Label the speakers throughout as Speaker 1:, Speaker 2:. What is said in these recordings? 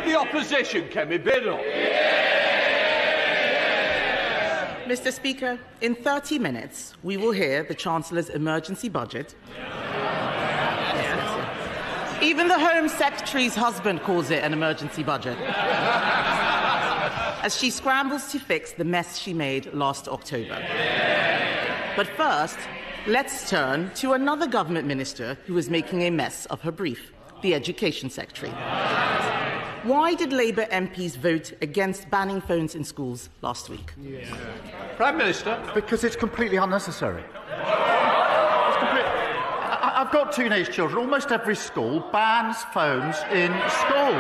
Speaker 1: of the Opposition, Kemi Badenoch.
Speaker 2: Mr. Speaker, in 30 minutes, we will hear the Chancellor's emergency budget. Even the Home Secretary's husband calls it an emergency budget, as she scrambles to fix the mess she made last October. But first, let's turn to another government minister who is making a mess of her brief, the Education Secretary. Why did Labour MPs vote against banning phones in schools last week?
Speaker 1: Prime Minister.
Speaker 3: Because it's completely unnecessary. I've got teenage children. Almost every school bans phones in school.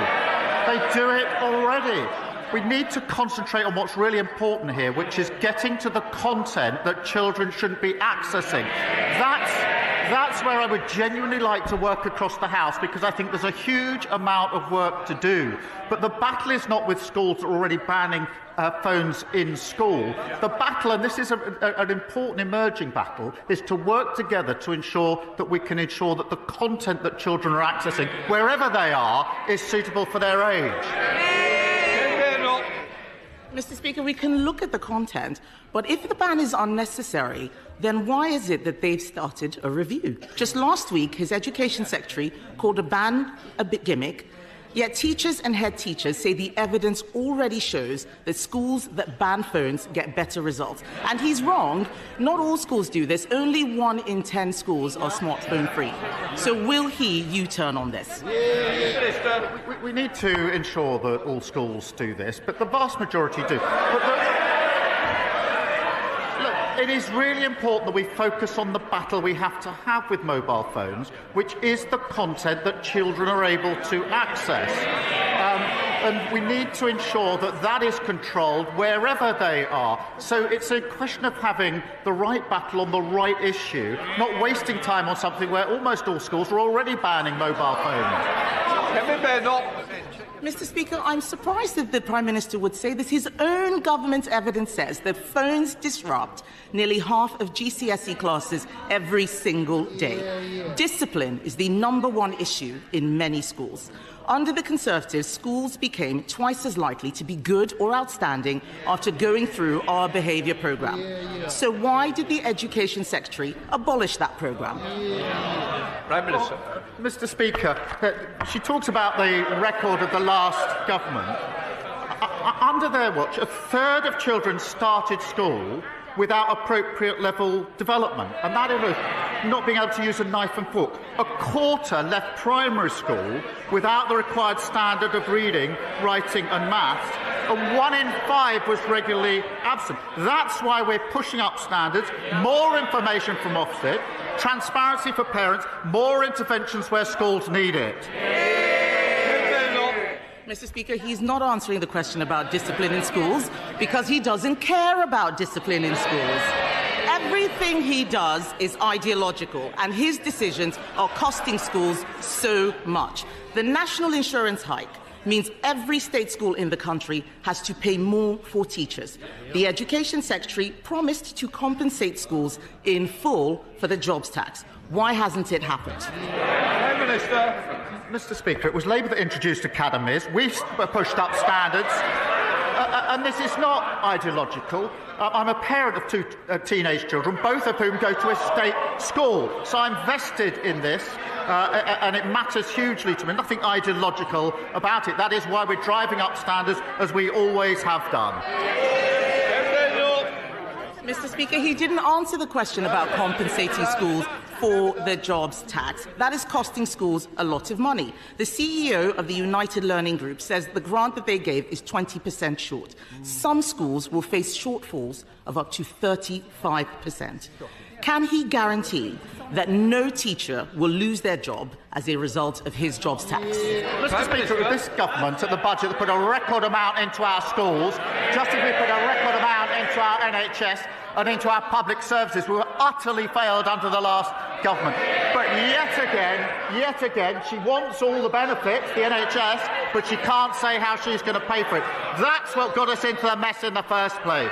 Speaker 3: They do it already. We need to concentrate on what's really important here, which is getting to the content that children shouldn't be accessing. That's where I would genuinely like to work across the House, because I think there's a huge amount of work to do. But the battle is not with schools that are already banning phones in school. The battle, and this is an important emerging battle, is to work together to ensure that we can ensure that the content that children are accessing, wherever they are, is suitable for their age.
Speaker 2: Mr. Speaker, we can look at the content, but if the ban is unnecessary, then why is it that they've started a review? Just last week, his Education Secretary called a ban a bit gimmick, yet teachers and head teachers say the evidence already shows that schools that ban phones get better results. And he's wrong. Not all schools do this. Only 1 in 10 schools are smartphone-free. So will he U-turn on this?
Speaker 3: We need to ensure that all schools do this, but the vast majority do. It is really important that we focus on the battle we have to have with mobile phones, which is the content that children are able to access. And we need to ensure that that is controlled wherever they are. So it's a question of having the right battle on the right issue, not wasting time on something where almost all schools are already banning mobile phones.
Speaker 2: Mr. Speaker, I'm surprised that the Prime Minister would say this. His own government evidence says that phones disrupt nearly half of GCSE classes every single day. Discipline is the #1 issue in many schools. Under the Conservatives, schools became twice as likely to be good or outstanding after going through our behaviour programme. So why did the Education Secretary abolish that programme?
Speaker 1: Prime Minister.
Speaker 3: Mr. Speaker, she talks about the record of the last government. Under their watch, a third of children started school without appropriate level development, and that is not being able to use a knife and fork. A quarter left primary school without the required standard of reading, writing and maths, and 1 in 5 was regularly absent. That's why we're pushing up standards, more information from Ofsted, transparency for parents, more interventions where schools need it.
Speaker 2: Mr. Speaker, he's not answering the question about discipline in schools because he doesn't care about discipline in schools. Everything he does is ideological, and his decisions are costing schools so much. The national insurance hike means every state school in the country has to pay more for teachers. The Education Secretary promised to compensate schools in full for the jobs tax. Why hasn't it happened?
Speaker 1: Prime Minister.
Speaker 3: Mr. Speaker, it was Labour that introduced academies. We've pushed up standards. And this is not ideological. I'm a parent of 2 teenage children, both of whom go to a state school. So I'm vested in this, and it matters hugely to me. Nothing ideological about it. That is why we're driving up standards, as we always have done.
Speaker 2: Mr. Speaker, he didn't answer the question about compensating schools for the jobs tax. That is costing schools a lot of money. The CEO of the United Learning Group says the grant that they gave is 20% short. Some schools will face shortfalls of up to 35%. Can he guarantee that no teacher will lose their job as a result of his jobs tax?
Speaker 3: Mr. Speaker, with this government at the budget that put a record amount into our schools, just as we put a record amount into our NHS and into our public services, we were utterly failed under the last government. But yet again, she wants all the benefits, the NHS, but she can't say how she's going to pay for it. That's what got us into the mess in the first place.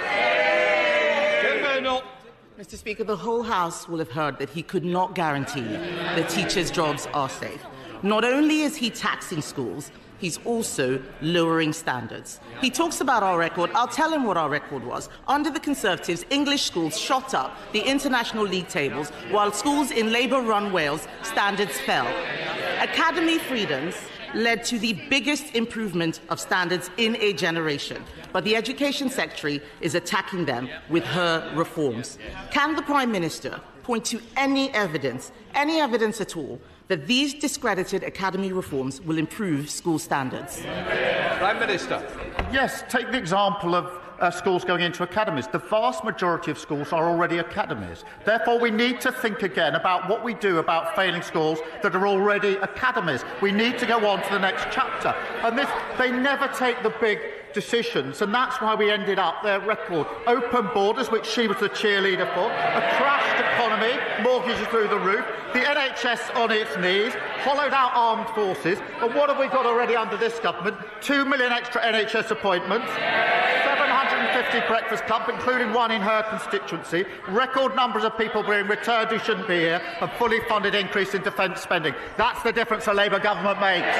Speaker 2: Mr. Speaker, the whole House will have heard that he could not guarantee that teachers' jobs are safe. Not only is he taxing schools, he's also lowering standards. He talks about our record. I'll tell him what our record was. Under the Conservatives, English schools shot up the international league tables, while schools in Labour-run Wales, standards fell. Academy freedoms led to the biggest improvement of standards in a generation, but the Education Secretary is attacking them with her reforms. Can the Prime Minister point to any evidence at all, that these discredited academy reforms will improve school standards?
Speaker 1: Prime Minister.
Speaker 3: Yes, take the example of schools going into academies. The vast majority of schools are already academies. Therefore, we need to think again about what we do about failing schools that are already academies. We need to go on to the next chapter. And they never take the big decisions, and that's why we ended up their record. Open borders, which she was the cheerleader for, a crashed economy, mortgages through the roof, the NHS on its knees, hollowed out armed forces, and what have we got already under this government? 2 million extra NHS appointments, 750 breakfast clubs, including one in her constituency, record numbers of people being returned who shouldn't be here, and fully funded increase in defence spending. That's the difference a Labour government makes.